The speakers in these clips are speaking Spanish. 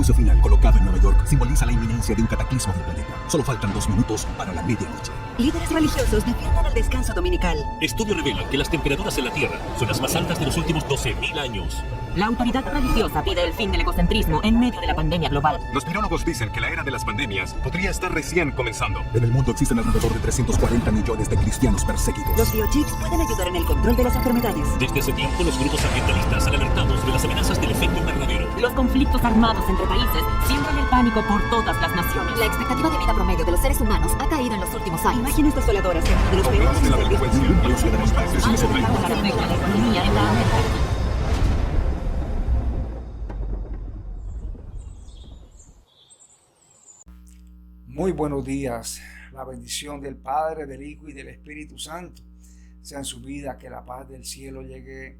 anuncio final colocado en Nueva York simboliza la inminencia de un cataclismo del planeta. Solo faltan 2 minutos para la medianoche. Líderes religiosos defienden el descanso dominical. Estudios revelan que las temperaturas en la Tierra son las más altas de los últimos 12.000 años. La autoridad religiosa pide el fin del egocentrismo en medio de la pandemia global. Los virólogos dicen que la era de las pandemias podría estar recién comenzando. En el mundo existen alrededor de 340 millones de cristianos perseguidos. Los biochips pueden ayudar en el control de las enfermedades. Desde hace tiempo, los grupos ambientalistas han alertado sobre las amenazas del efecto invernadero. Los conflictos armados entre países siembran el pánico por todas las naciones. La expectativa de vida promedio de los seres humanos ha caído en los últimos años. Imágenes desoladoras de los peores Problemas de la incendios. delincuencia, la búsqueda de montajes y Han los afectado la afecta la economía en la América Latina. Muy buenos días. La bendición del Padre, del Hijo y del Espíritu Santo sea en su vida. Que la paz del cielo llegue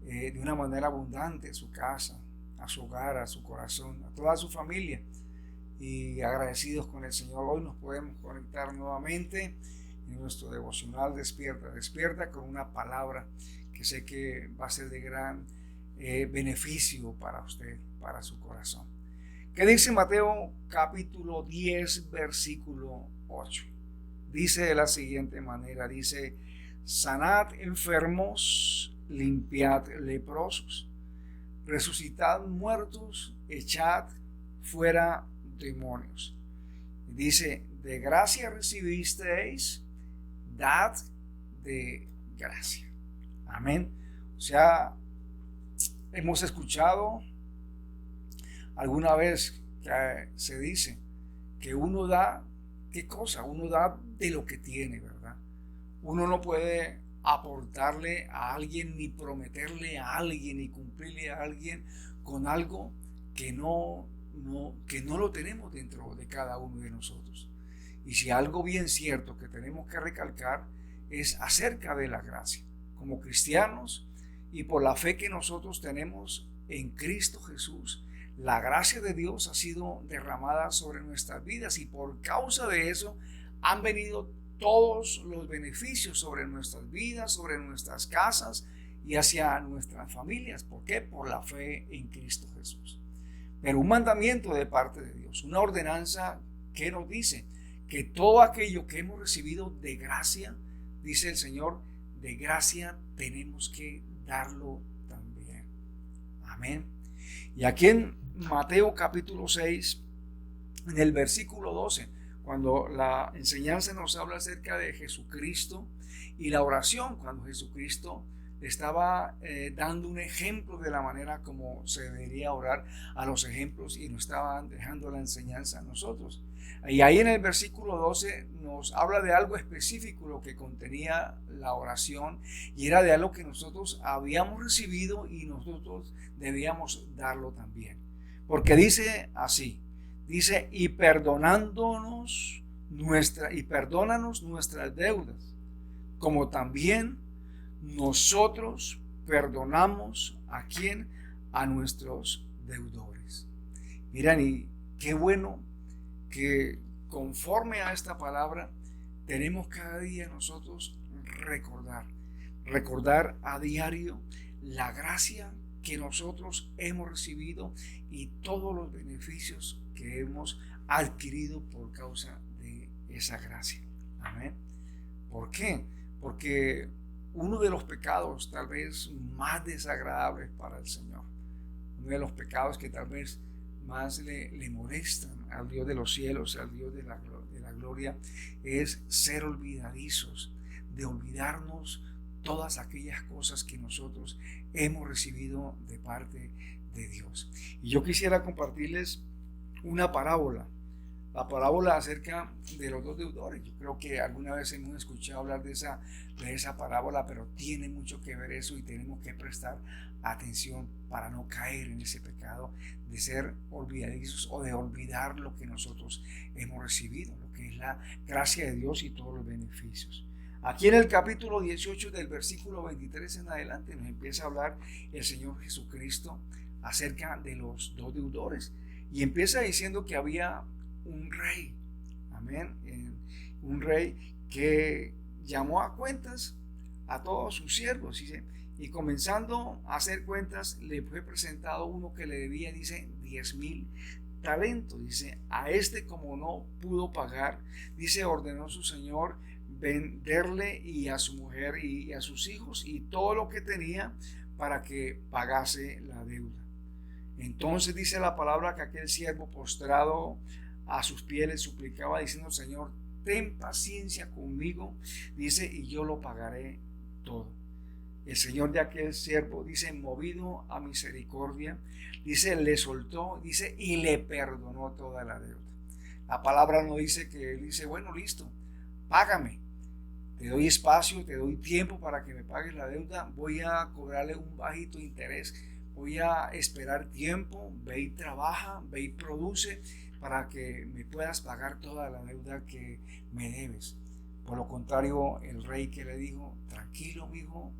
de una manera abundante a su casa, a su hogar, a su corazón, a toda su familia. Y agradecidos con el Señor, hoy nos podemos conectar nuevamente en nuestro devocional Despierta con una palabra que sé que va a ser de gran beneficio para usted, para su corazón. ¿Qué dice Mateo capítulo 10 versículo 8? Dice de la siguiente manera, dice: sanad enfermos, limpiad leprosos, resucitad muertos, echad fuera demonios. Dice: de gracia recibisteis, dad de gracia. Amén. O sea, hemos escuchado alguna vez que se dice que uno da, ¿qué cosa? Uno da de lo que tiene, ¿verdad? Uno no puede aportarle a alguien, ni prometerle a alguien, ni cumplirle a alguien con algo que no lo tenemos dentro de cada uno de nosotros. Y si algo bien cierto que tenemos que recalcar es acerca de la gracia. Como cristianos y por la fe que nosotros tenemos en Cristo Jesús, la gracia de Dios ha sido derramada sobre nuestras vidas y por causa de eso han venido todos los beneficios sobre nuestras vidas, sobre nuestras casas y hacia nuestras familias. ¿Por qué? Por la fe en Cristo Jesús. Pero un mandamiento de parte de Dios, una ordenanza que nos dice que todo aquello que hemos recibido de gracia, dice el Señor, de gracia tenemos que darlo también. Amén. Y aquí en Mateo capítulo 6, en el versículo 12, cuando la enseñanza nos habla acerca de Jesucristo y la oración, cuando Jesucristo estaba dando un ejemplo de la manera como se debería orar, a los ejemplos, y nos estaba dejando la enseñanza a nosotros. Y ahí en el versículo 12 nos habla de algo específico, lo que contenía la oración, y era de algo que nosotros habíamos recibido y nosotros debíamos darlo también. Porque dice así, dice: y perdónanos nuestras deudas, como también nosotros perdonamos a quien, a nuestros deudores. Miren, y qué bueno que conforme a esta palabra tenemos cada día nosotros recordar a diario la gracia que nosotros hemos recibido y todos los beneficios que hemos adquirido por causa de esa gracia. Amén. ¿Por qué? Porque uno de los pecados tal vez más desagradables para el Señor, uno de los pecados que tal vez más le molestan al Dios de los cielos, al Dios de la gloria, es ser olvidadizos, de olvidarnos todas aquellas cosas que nosotros hemos recibido de parte de Dios. Y yo quisiera compartirles una parábola, la parábola acerca de los dos deudores. Yo creo que alguna vez hemos escuchado hablar de esa parábola, pero tiene mucho que ver eso y tenemos que prestar atención para no caer en ese pecado de ser olvidadizos o de olvidar lo que nosotros hemos recibido, lo que es la gracia de Dios y todos los beneficios. Aquí en el capítulo 18 del versículo 23 en adelante nos empieza a hablar el Señor Jesucristo acerca de los dos deudores y empieza diciendo que había un rey, amén, un rey que llamó a cuentas a todos sus siervos, dice, y comenzando a hacer cuentas le fue presentado uno que le debía, dice, 10,000 talento. Dice, a este como no pudo pagar, dice, ordenó su señor venderle y a su mujer y a sus hijos y todo lo que tenía para que pagase la deuda. Entonces dice la palabra que aquel siervo postrado a sus pies le suplicaba diciendo, Señor, ten paciencia conmigo, dice, y yo lo pagaré todo. El señor de aquel siervo, dice, movido a misericordia, dice, le soltó, dice, y le perdonó toda la deuda. La palabra no dice que él dice, bueno, listo, págame, te doy espacio, te doy tiempo para que me pagues la deuda, voy a cobrarle un bajito interés, voy a esperar tiempo, ve y trabaja, ve y produce para que me puedas pagar toda la deuda que me debes. Por lo contrario, el rey que le dijo, tranquilo, mijo,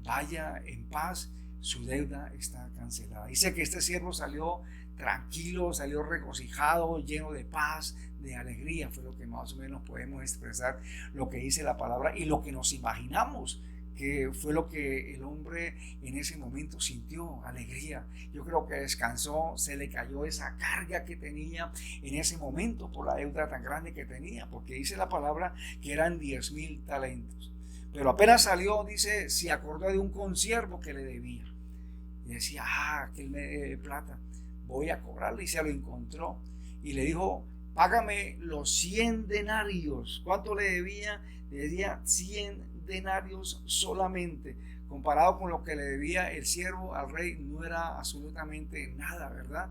vaya en paz, su deuda está cancelada. Dice que este siervo salió tranquilo, salió regocijado, lleno de paz, de alegría. Fue lo que más o menos podemos expresar lo que dice la palabra y lo que nos imaginamos que fue lo que el hombre en ese momento sintió, alegría. Yo creo que descansó, se le cayó esa carga que tenía en ese momento por la deuda tan grande que tenía, porque dice la palabra que eran 10,000 talentos. Pero apenas salió, dice, se acordó de un consiervo que le debía. Y decía, que él me debe plata, voy a cobrarle, y se lo encontró. Y le dijo, págame los 100 denarios. ¿Cuánto le debía? Le debía 100 denarios solamente. Comparado con lo que le debía el siervo al rey, no era absolutamente nada, ¿verdad?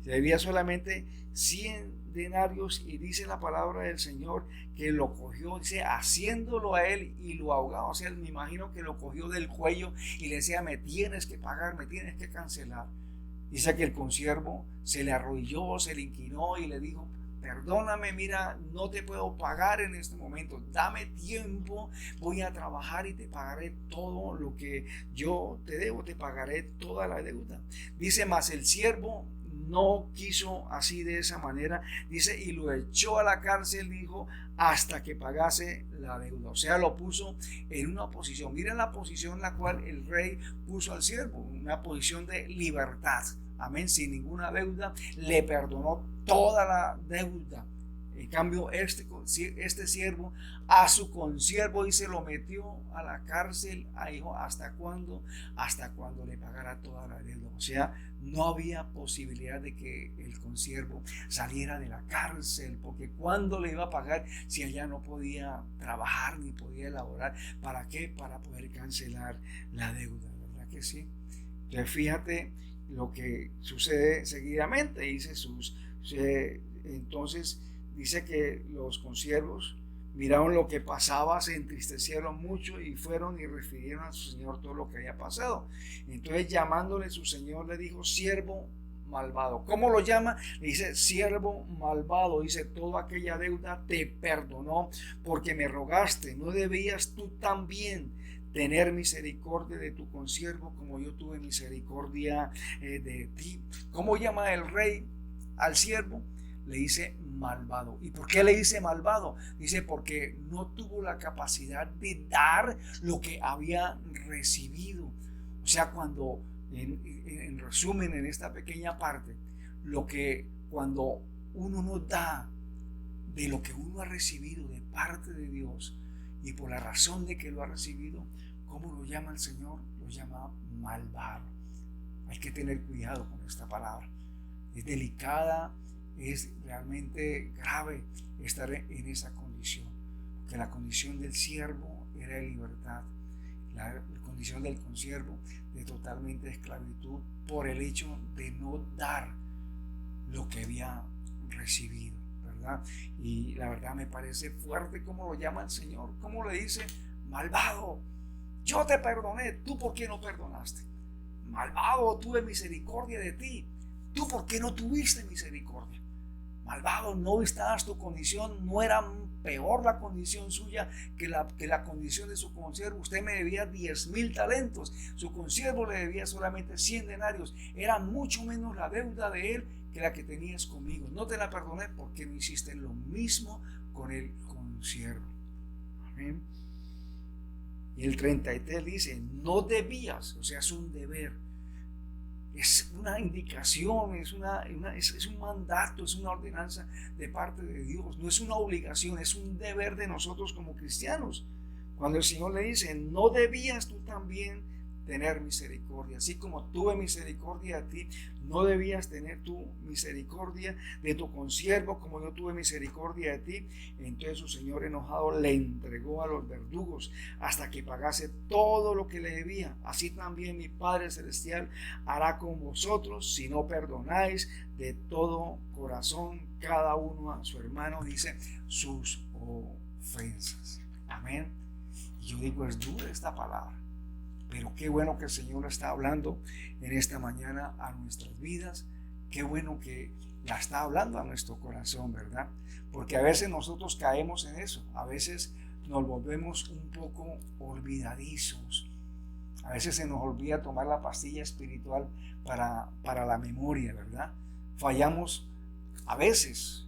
Le debía solamente 100 denarios y dice la palabra del Señor que lo cogió, dice, haciéndolo a él y lo ahogaba. O sea, me imagino que lo cogió del cuello y le decía, me tienes que pagar, me tienes que cancelar. Dice que el consiervo se le arrodilló, se le inclinó y le dijo, perdóname, mira, no te puedo pagar en este momento, dame tiempo, voy a trabajar y te pagaré todo lo que yo te debo, te pagaré toda la deuda. Dice, mas el siervo no quiso así de esa manera, dice, y lo echó a la cárcel, dijo, hasta que pagase la deuda. O sea, lo puso en una posición, miren la posición en la cual el rey puso al siervo, una posición de libertad. Amén, sin ninguna deuda, le perdonó toda la deuda. En cambio, este siervo a su consiervo y se lo metió a la cárcel, dijo, ¿hasta cuándo? Hasta cuando le pagara toda la deuda. O sea, no había posibilidad de que el consiervo saliera de la cárcel, porque ¿cuándo le iba a pagar si allá no podía trabajar ni podía elaborar? ¿Para qué? Para poder cancelar la deuda, ¿verdad que sí? Entonces, fíjate lo que sucede seguidamente. Dice entonces dice que los consiervos miraron lo que pasaba, se entristecieron mucho y fueron y refirieron a su señor todo lo que había pasado. Entonces, llamándole su señor, le dijo, siervo malvado. ¿Cómo lo llama? Le dice, siervo malvado. Dice, toda aquella deuda te perdonó porque me rogaste. ¿No debías tú también tener misericordia de tu consiervo como yo tuve misericordia de ti? ¿Cómo llama el rey al siervo? Le dice malvado. ¿Y por qué le dice malvado? Dice porque no tuvo la capacidad de dar lo que había recibido. O sea, cuando en resumen, en esta pequeña parte, cuando uno no da de lo que uno ha recibido de parte de Dios y por la razón de que lo ha recibido, ¿cómo lo llama el Señor? Lo llama malvado. Hay que tener cuidado con esta palabra. Es delicada, es realmente grave estar en esa condición, porque la condición del siervo era de libertad, la condición del consiervo de totalmente esclavitud por el hecho de no dar lo que había recibido, ¿verdad? Y la verdad me parece fuerte cómo lo llama el Señor, cómo le dice malvado. Yo te perdoné, ¿tú por qué no perdonaste? Malvado, tuve misericordia de ti, ¿tú por qué no tuviste misericordia? Malvado, no estabas tu condición, no era peor la condición suya que la condición de su consiervo. Usted me debía 10,000 talentos, su consiervo le debía solamente 100 denarios. Era mucho menos la deuda de él que la que tenías conmigo. No te la perdoné porque no hiciste lo mismo con el consiervo. Amén. Y el 33 dice, no debías, o sea, es un deber. es una indicación, es un mandato, es una ordenanza de parte de Dios. No es una obligación, es un deber de nosotros como cristianos. Cuando el Señor le dice, no debías tú también tener misericordia, así como tuve misericordia de ti, no debías tener tú misericordia de tu consiervo como yo tuve misericordia de ti. Entonces su Señor enojado le entregó a los verdugos hasta que pagase todo lo que le debía. Así también mi Padre Celestial hará con vosotros si no perdonáis de todo corazón cada uno a su hermano, dice, sus ofensas. Amén. Y yo digo, es dura esta palabra, pero qué bueno que el Señor está hablando en esta mañana a nuestras vidas. Qué bueno que la está hablando a nuestro corazón, ¿verdad? Porque a veces nosotros caemos en eso. A veces nos volvemos un poco olvidadizos. A veces se nos olvida tomar la pastilla espiritual para la memoria, ¿verdad? Fallamos a veces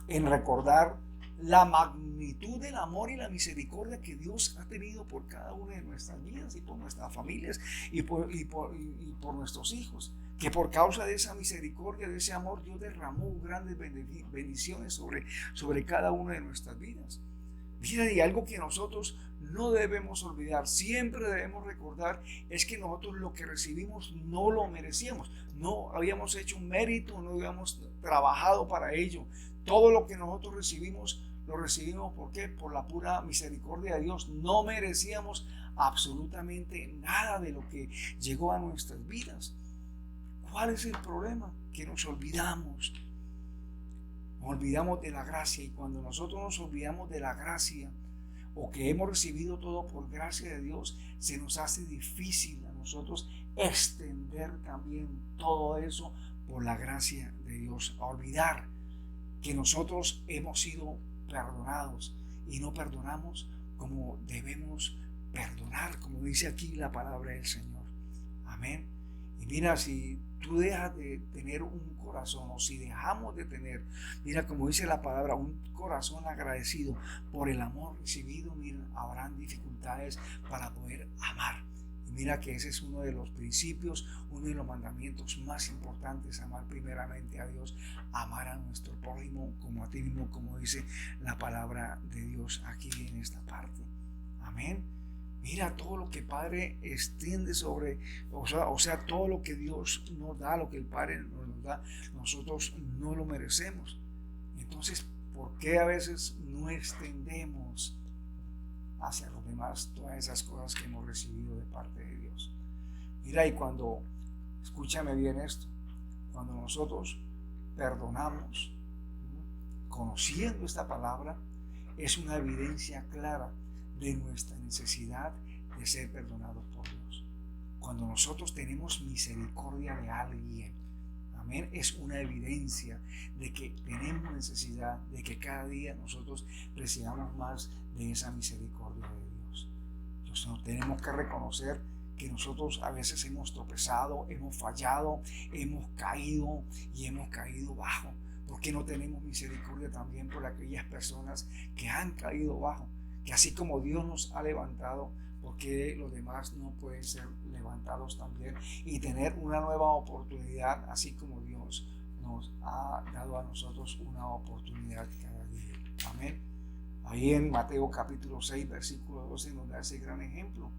en recordar la magnitud del amor y la misericordia que Dios ha tenido por cada una de nuestras vidas y por nuestras familias y por nuestros hijos, que por causa de esa misericordia, de ese amor, Dios derramó grandes bendiciones sobre cada una de nuestras vidas. Mira, y algo que nosotros no debemos olvidar, siempre debemos recordar, es que nosotros lo que recibimos no lo merecíamos, no habíamos hecho un mérito, no habíamos trabajado para ello. Todo lo que nosotros recibimos, lo recibimos ¿por qué? Por la pura misericordia de Dios. No merecíamos absolutamente nada de lo que llegó a nuestras vidas. ¿Cuál es el problema? Que nos olvidamos. Nos olvidamos de la gracia, y cuando nosotros nos olvidamos de la gracia, o que hemos recibido todo por gracia de Dios, se nos hace difícil a nosotros extender también todo eso por la gracia de Dios, a olvidar que nosotros hemos sido perdonados y no perdonamos como debemos perdonar, como dice aquí la palabra del Señor. Amén. Y mira, si tú dejas de tener un corazón, o si dejamos de tener, mira, como dice la palabra, un corazón agradecido por el amor recibido, mira, habrán dificultades para poder amar. Y mira que ese es uno de los principios, uno de los mandamientos más importantes: amar primeramente a Dios, amar a nuestro prójimo como a ti mismo, como dice la palabra de Dios aquí en esta parte. Amén. Mira todo lo que el Padre extiende sobre, o sea, todo lo que Dios nos da, lo que el Padre nos da, nosotros no lo merecemos. Entonces, ¿por qué a veces no extendemos hacia los demás todas esas cosas que hemos recibido de parte de Dios? Mira, y cuando, escúchame bien esto, cuando nosotros perdonamos, conociendo esta palabra, es una evidencia clara de nuestra necesidad de ser perdonados por Dios. Cuando nosotros tenemos misericordia de alguien, amén, es una evidencia de que tenemos necesidad de que cada día nosotros recibamos más de esa misericordia de Dios. Entonces tenemos que reconocer que nosotros a veces hemos tropezado, hemos fallado, hemos caído y hemos caído bajo. ¿Por qué no tenemos misericordia también por aquellas personas que han caído bajo? Que así como Dios nos ha levantado, ¿por qué los demás no pueden ser levantados también y tener una nueva oportunidad, así como Dios nos ha dado a nosotros una oportunidad cada día? Amén. Ahí en Mateo capítulo 6, versículo 12 nos da ese gran ejemplo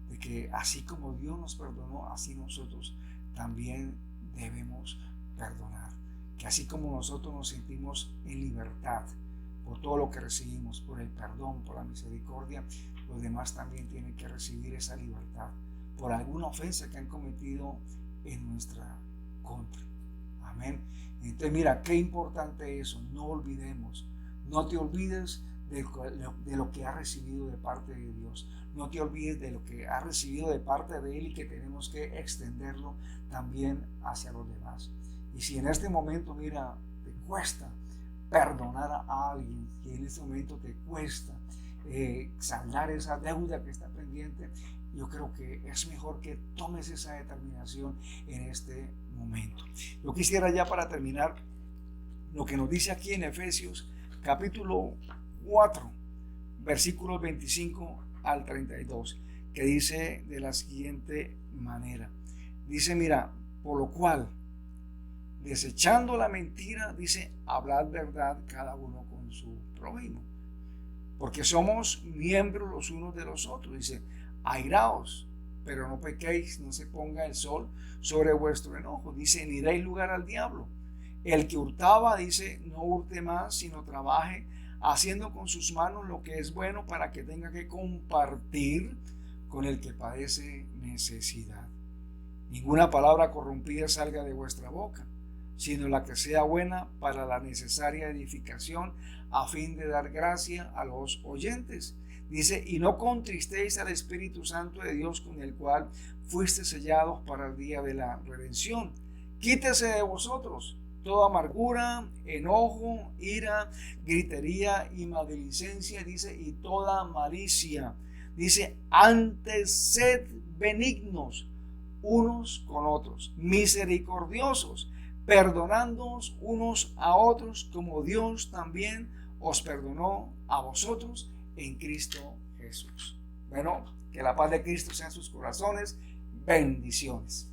de que así como Dios nos perdonó, así nosotros también debemos perdonar. Que así como nosotros nos sentimos en libertad por todo lo que recibimos, por el perdón, por la misericordia, los demás también tienen que recibir esa libertad por alguna ofensa que han cometido en nuestra contra. Amén. Entonces mira, qué importante eso, no olvidemos, no te olvides de lo que has recibido de parte de Dios, no te olvides de lo que has recibido de parte de Él y que tenemos que extenderlo también hacia los demás. Y si en este momento, mira, te cuesta perdonar a alguien, y en este momento te cuesta saldar esa deuda que está pendiente, yo creo que es mejor que tomes esa determinación en este momento. Yo quisiera ya para terminar lo que nos dice aquí en Efesios capítulo 4 versículos 25 al 32, que dice de la siguiente manera: Dice, mira, por lo cual, desechando la mentira, dice, hablad verdad cada uno con su prójimo. Porque somos miembros los unos de los otros. Dice, airaos, pero no pequéis, no se ponga el sol sobre vuestro enojo. Dice, ni deis lugar al diablo. El que hurtaba, dice, no hurte más, sino trabaje, haciendo con sus manos lo que es bueno, para que tenga que compartir con el que padece necesidad. Ninguna palabra corrompida salga de vuestra boca, sino la que sea buena para la necesaria edificación, a fin de dar gracia a los oyentes. Dice, y no contristéis al Espíritu Santo de Dios, con el cual fuiste sellados para el día de la redención. Quítese de vosotros toda amargura, enojo, ira, gritería y maledicencia, dice, y toda malicia. Dice, antes sed benignos unos con otros, misericordiosos, perdonándoos unos a otros, como Dios también os perdonó a vosotros en Cristo Jesús. Bueno, que la paz de Cristo sea en sus corazones. Bendiciones.